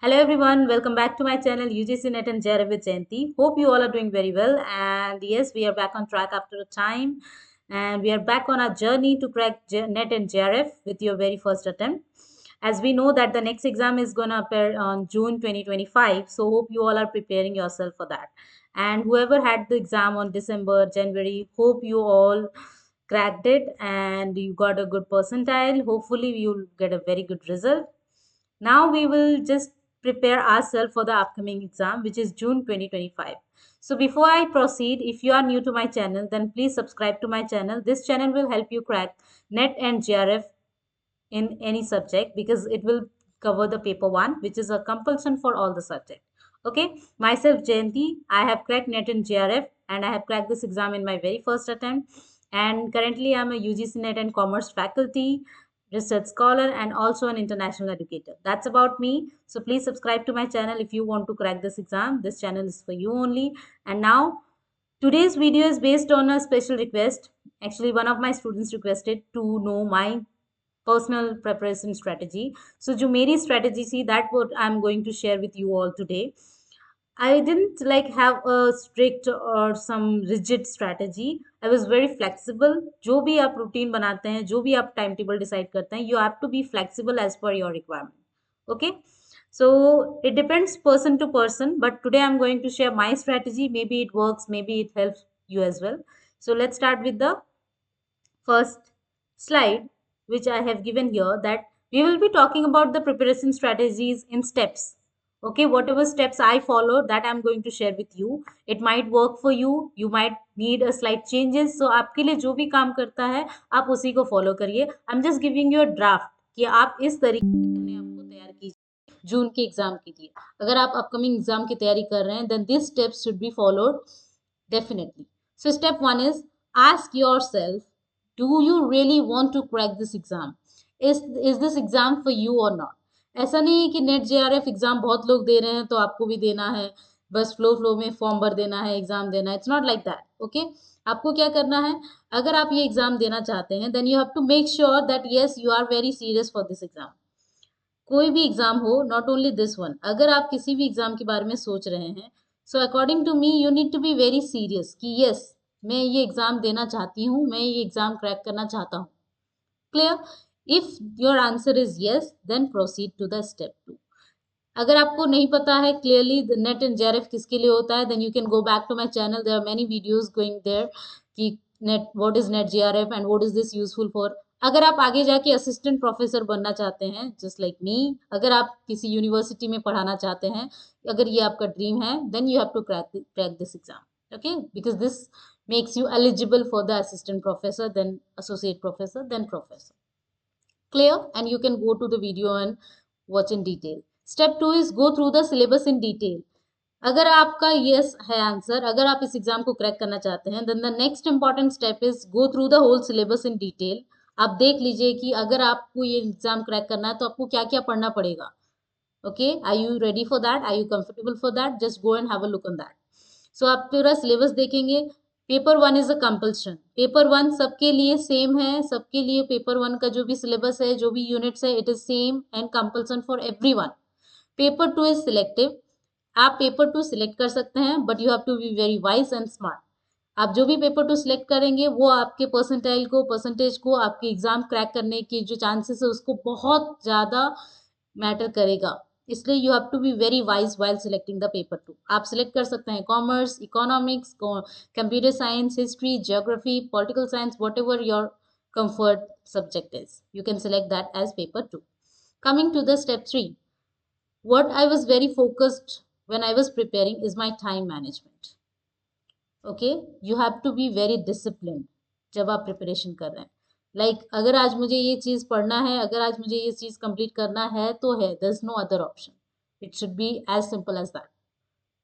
Hello everyone, welcome back to my channel UGC Net and JRF with Jayanti. Hope you all are doing very well, and yes, we are back on track after a time, and we are back on our journey to crack Net and JRF with your very first attempt. As we know that the next exam is going to appear on June 2025, so hope you all are preparing yourself for that. And whoever had the exam on December, January, hope you all cracked it and you got a good percentile. Hopefully you'll get a very good result. Now we will just prepare ourselves for the upcoming exam, which is June 2025. So before I proceed, if you are new to my channel, then please subscribe to my channel. This channel will help you crack NET and JRF in any subject because it will cover the paper 1, which is a compulsion for all the subject. Okay, myself Jayanti, I have cracked NET and JRF and I have cracked this exam in my very first attempt. And currently I'm a UGC NET and Commerce faculty, research scholar, and also an international educator. That's about me. So please subscribe to my channel if you want to crack this exam. This channel is for you only. And now today's video is based on a special request. Actually, one of my students requested to know my personal preparation strategy. So जो मेरी strategy थी, that what I'm going to share with you all today. I didn't like have a strict or some rigid strategy. I was very flexible. जो भी आप routine बनाते हैं, जो भी आप timetable decide करते हैं, you have to be flexible as per your requirement. Okay, so it depends person to person, but today I'm going to share my strategy. Maybe it works, maybe it helps you as well. So let's start with the first slide, which I have given here, that we will be talking about the preparation strategies in steps. Okay, whatever steps I follow, that I'm going to share with you. It might work for you, you might need a slight changes. So आपके लिए जो भी काम करता है आप उसी को फॉलो करिए. I'm just giving you a draft कि आप इस तरीके से अपने आप को तैयार कीजिए जून के एग्जाम के लिए. अगर आप अपकमिंग एग्जाम की तैयारी कर रहे हैं, then these steps should be followed definitely. So step 1 is ask yourself, do you really want to crack this exam? Is this exam for you or not? ऐसा नहीं है कि नेट जेआरएफ एग्जाम बहुत लोग दे रहे हैं तो आपको भी देना है, बस फ्लो में फॉर्म भर देना है, एग्जाम देना है. It's not like that. Okay, आपको क्या करना है? अगर आप ये एग्जाम देना चाहते हैं, then you have to make sure that yes you are very serious for this exam. कोई भी एग्जाम हो, नॉट ओनली दिस वन. अगर आप किसी भी एग्जाम के बारे में सोच रहे हैं, so according to me you need to be very serious कि यस मैं ये एग्जाम देना चाहती हूँ, मैं ये एग्जाम क्रैक करना चाहता हूँ. Clear? If your answer is yes, then proceed to the step 2. अगर आपको नहीं पता है क्लियरली नेट एंड जेआरएफ किसके लिए होता है, then you can go back to my channel. There are many videos going there कि NET what is NET JRF and what is this useful for. अगर आप आगे जाके असिस्टेंट प्रोफेसर बनना चाहते हैं जस्ट लाइक मी, अगर आप किसी यूनिवर्सिटी में पढ़ाना चाहते हैं, अगर ये आपका ड्रीम है, then you have to crack this exam. Okay, because this makes you eligible for the assistant professor, then associate professor, then professor. Clear? And you can go to the video and watch in detail. Step 2 is go through the syllabus in detail. अगर आपका yes है answer, अगर आप इस exam को crack करना चाहते हैं, then the next important step is go through the whole syllabus in detail. आप देख लीजिए कि अगर आपको ये एग्जाम क्रैक करना है तो आपको क्या क्या पढ़ना पड़ेगा. Okay, are you ready for that? Are you comfortable for that? Just go and have a look on that. So आप पूरा सिलेबस देखेंगे. Paper 1 is a compulsion. Paper 1 सबके लिए सेम है, सबके लिए पेपर 1 का जो भी सिलेबस है, जो भी यूनिट्स है, it is same and compulsion for everyone. Paper 2 is selective. आप पेपर 2 सिलेक्ट कर सकते हैं, but you have to be very wise and smart. आप जो भी पेपर 2 सिलेक्ट करेंगे वो आपके परसेंटेज को आपके एग्जाम क्रैक करने के जो चांसेस है उसको बहुत ज़्यादा मैटर करेगा. इसलिए you have to be very wise while selecting the paper 2. आप सिलेक्ट कर सकते हैं commerce, economics, computer science, history, geography, political science, whatever your comfort subject is. You can select that as paper 2. Coming to the step 3, what I was very focused when I was preparing is my time management. Okay, you have to be very disciplined जब आप preparation कर रहे हैं. Like अगर आज मुझे ये चीज़ पढ़ना है, अगर आज मुझे ये चीज़ कंप्लीट करना है तो है, there is no other option. It should be as simple as that.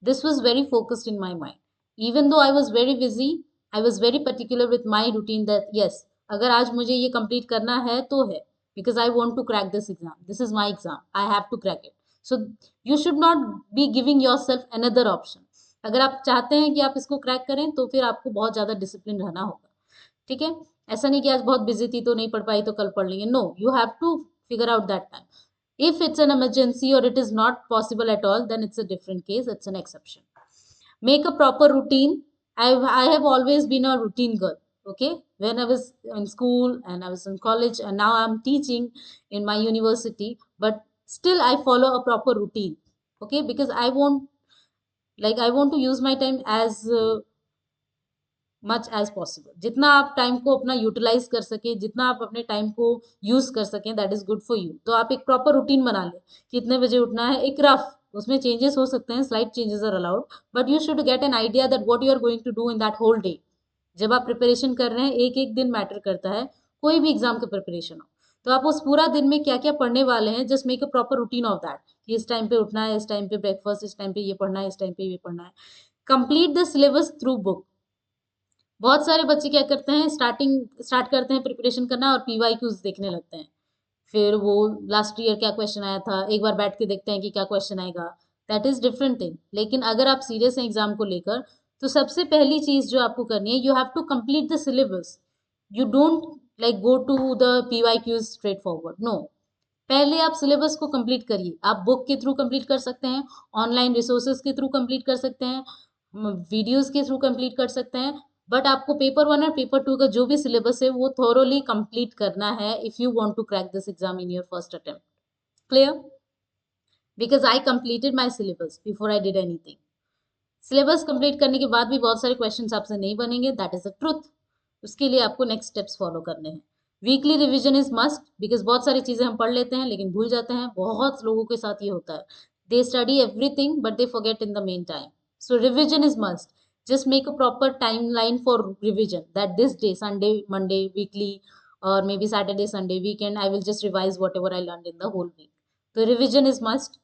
This was very focused in my mind. Even though I was very busy, I was very particular with my routine that yes अगर आज मुझे ये complete करना है तो है, because I want to crack this exam. This is my exam, I have to crack it. So you should not be giving yourself another option. अगर आप चाहते हैं कि आप इसको क्रैक करें तो फिर आपको बहुत ज़्यादा डिसिप्लिन रहना होगा. ठीक है, ऐसा नहीं कि आज बहुत बिजी थी तो नहीं पढ़ पाई तो कल पढ़ लेंगे. No, you have to figure out that time. If it's an emergency or it is not possible at all, then it's a different case, it's an exception. Make a proper routine. I have always been a routine girl. Okay, when I was in school and I was in college and now I'm teaching in my university, but still I follow a proper routine. Okay, because I want to use my time as much as possible. जितना आप time को अपना utilise कर सके, जितना आप अपने time को यूज कर सकें, that is good for you. तो आप एक प्रॉपर रूटीन बना लें. कितने बजे उठना है, एक रफ, उसमें चेंजेस हो सकते हैं, slight changes are allowed, but you should get an idea that what you are going to do in that whole day. जब आप प्रिपरेशन कर रहे हैं, एक एक दिन मैटर करता है, कोई भी एग्जाम का प्रिपरेशन हो, तो आप उस पूरा दिन में क्या क्या पढ़ने वाले हैं, just make a proper routine of that कि इस टाइम पे उठना है, इस टाइम पे ब्रेकफास्ट, इस टाइम पे ये पढ़ना है, इस टाइम पे ये पढ़ना है. Complete the syllabus through book. बहुत सारे बच्चे क्या करते हैं, स्टार्ट करते हैं प्रिपरेशन करना और पीवाई क्यूज देखने लगते हैं. फिर वो लास्ट ईयर क्या क्वेश्चन आया था, एक बार बैठ के देखते हैं कि क्या क्वेश्चन आएगा. That is different thing. लेकिन अगर आप सीरियस हैं एग्जाम को लेकर, तो सबसे पहली चीज जो आपको करनी है, you have to complete the syllabus. You don't like go to the PYQs straight forward. No, पहले आप सिलेबस को कंप्लीट करिए. आप बुक के थ्रू कंप्लीट कर सकते हैं, ऑनलाइन रिसोर्सेज के थ्रू कंप्लीट कर सकते हैं, वीडियोस के थ्रू कंप्लीट कर सकते हैं, बट आपको पेपर 1 और पेपर 2 का जो भी सिलेबस है वो थोरोली कंप्लीट करना है if you want to crack this exam in your first attempt. Clear? Because I completed my syllabus before I did anything. Syllabus complete करने के बाद भी बहुत सारे क्वेश्चन आपसे नहीं बनेंगे, दैट इज द ट्रुथ. उसके लिए आपको नेक्स्ट स्टेप्स फॉलो करने हैं. Weekly revision is must, because बहुत सारी चीज़ें हम पढ़ लेते हैं लेकिन भूल जाते हैं. बहुत लोगों के साथ ये होता है. They study everything but they forget in the main time. So revision is must. Just make a proper timeline for revision, that this day, Sunday, Monday, weekly, or maybe Saturday, Sunday, weekend, I will just revise whatever I learned in the whole week. So revision is must.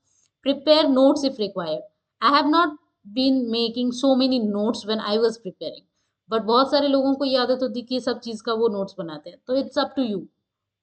Prepare notes if required. I have not been making so many notes when I was preparing, but बहुत सारे लोगों को ये आदत होती है कि सब चीज़ का वो नोट्स बनाते हैं. तो it's up to you,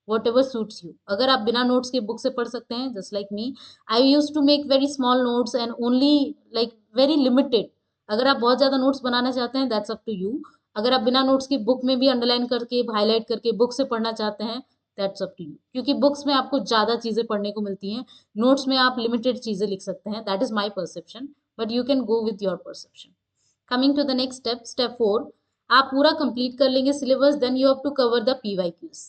whatever suits you. अगर आप बिना नोट्स के बुक से पढ़ सकते हैं, just like me, I use to make very small notes and only like very limited. अगर आप बहुत ज़्यादा नोट्स बनाना चाहते हैं, दैट्स अप टू यू. अगर आप बिना नोट्स की बुक में भी अंडरलाइन करके, हाईलाइट करके बुक से पढ़ना चाहते हैं, दैट्स अप टू यू. क्योंकि बुक्स में आपको ज़्यादा चीज़ें पढ़ने को मिलती हैं, नोट्स में आप लिमिटेड चीज़ें लिख सकते हैं. That is my perception, but you can go with your perception. Coming to the next step, step 4. आप पूरा कंप्लीट कर लेंगे syllabus, then you have to cover the PYQs.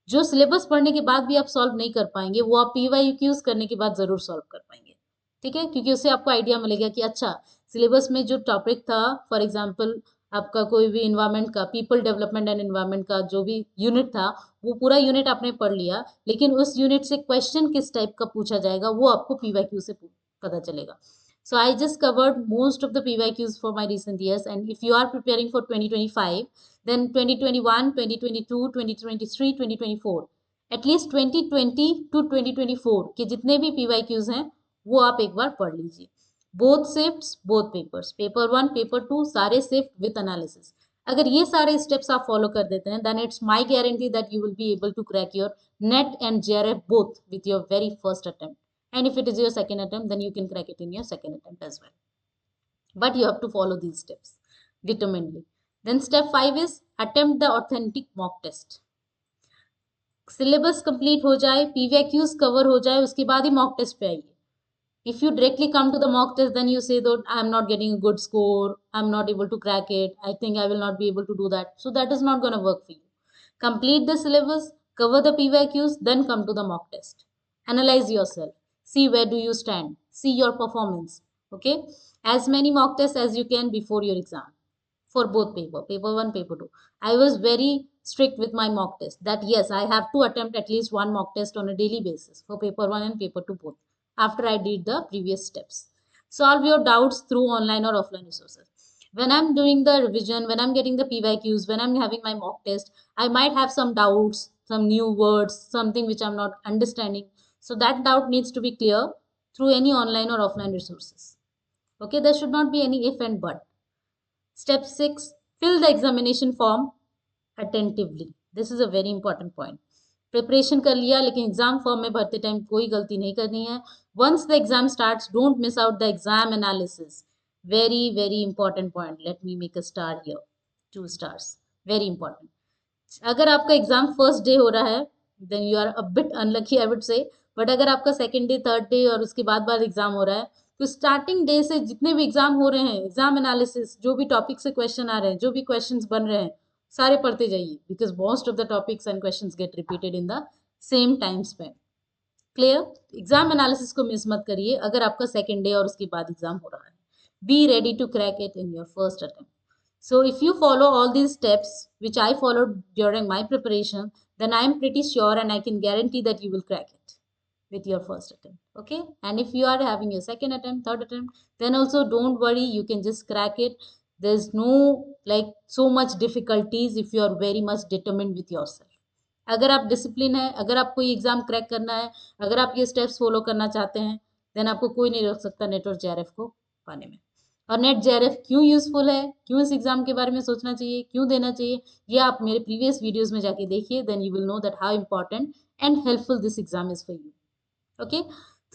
जो सिलेबस पढ़ने के बाद भी आप सॉल्व नहीं कर पाएंगे, वो आप पीवाई क्यूज करने के बाद जरूर सॉल्व कर पाएंगे. ठीक है, क्योंकि उससे आपको आइडिया मिलेगा कि अच्छा, सिलेबस में जो टॉपिक था, फॉर एग्जांपल आपका कोई भी इन्वायरमेंट का, पीपल डेवलपमेंट एंड इन्वायरमेंट का जो भी यूनिट था, वो पूरा यूनिट आपने पढ़ लिया, लेकिन उस यूनिट से क्वेश्चन किस टाइप का पूछा जाएगा वो आपको पीवाई क्यू से पता चलेगा. So I just covered most of the PYQs for my recent years, and if you are preparing for 2025, then 2021, 2022, 2023, 2024, at least 2020 to 2024 के जितने भी PYQs हैं वो आप एक बार पढ़ लीजिए. Both shifts, both papers, paper 1, paper 2, सारे शिफ्ट विथ एनालिसिस. अगर ये सारे स्टेप्स आप फॉलो कर देते हैं, then it's my guarantee that you will be able to crack your NET and JRF both with your very first attempt. And if it is your second attempt, then you can crack it in your second attempt as well. But you have to follow these steps determinedly. Then step 5 is attempt the authentic mock test. Syllabus complete हो जाए, पीवीक्यूज cover हो जाए, उसके बाद ही mock test पे आइए. If you directly come to the mock test, then you say that I am not getting a good score, I am not able to crack it, I think I will not be able to do that. So that is not going to work for you. Complete the syllabus, cover the PYQs, then come to the mock test. Analyze yourself. See where do you stand. See your performance. Okay? As many mock tests as you can before your exam. For both paper 1, paper 2. I was very strict with my mock test that yes, I have to attempt at least one mock test on a daily basis for paper 1 and paper 2 both, after I did the previous steps. Solve your doubts through online or offline resources. When I'm doing the revision, when I'm getting the PYQs, when I'm having my mock test, I might have some doubts, some new words, something which I'm not understanding. So that doubt needs to be clear through any online or offline resources. Okay, there should not be any if and but. Step 6, fill the examination form attentively. This is a very important point. Preparation कर लिया, लेकिन exam form में भरते time कोई गलती नहीं करनी है. Once the exam starts, don't miss out the exam analysis. Very very important point. Let me make a star here, 2 stars. Very important. अगर आपका एग्जाम फर्स्ट डे हो रहा है, then you are a bit unlucky, I would say. But अगर आपका second day, third day और उसके बाद एग्जाम हो रहा है, तो स्टार्टिंग डे से जितने भी एग्जाम हो रहे हैं, एग्जाम एनालिसिस, जो भी टॉपिक से क्वेश्चन आ रहे हैं, जो भी क्वेश्चंस बन रहे हैं, सारे पढ़ते जाइए, because most of the topics and questions get repeated in the same time span. Clear? Exam analysis को मिस मत करिए अगर आपका सेकेंड डे और उसके बाद एग्जाम हो रहा है। Be ready to crack it in your first attempt. So if you follow all these steps, which I followed during my preparation, then I am pretty sure and I can guarantee that you will crack it with your first attempt. Okay? And if you are having your second attempt, third attempt, then also don't worry, you can just crack it. There's no like so much difficulties if you are very much determined with yourself. अगर आप discipline है, अगर आपको ये exam crack करना है, अगर आप ये स्टेप्स फॉलो करना चाहते हैं, देन आपको कोई नहीं रोक सकता नेट और जेआरएफ को पाने में। और नेट जेआरएफ क्यों यूजफुल है, क्यों इस एग्जाम के बारे में सोचना चाहिए, क्यों देना चाहिए, ये आप मेरे प्रीवियस वीडियोस में जाके देखिए, then you will know that how important and helpful this exam is for you. Okay,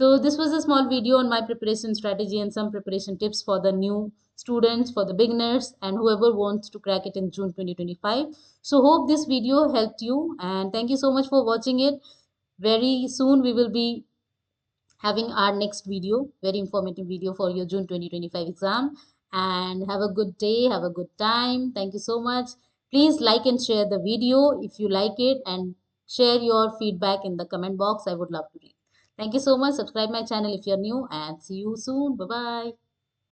so this was a small video on my preparation strategy and some preparation tips for the new students, for the beginners, and whoever wants to crack it in June 2025. So hope this video helped you, and thank you so much for watching it. Very soon we will be having our next video, very informative video for your June 2025 exam. And have a good day, have a good time. Thank you so much. Please like and share the video if you like it, and share your feedback in the comment box. I would love to read. Thank you so much. Subscribe my channel if you're new, and see you soon. Bye bye.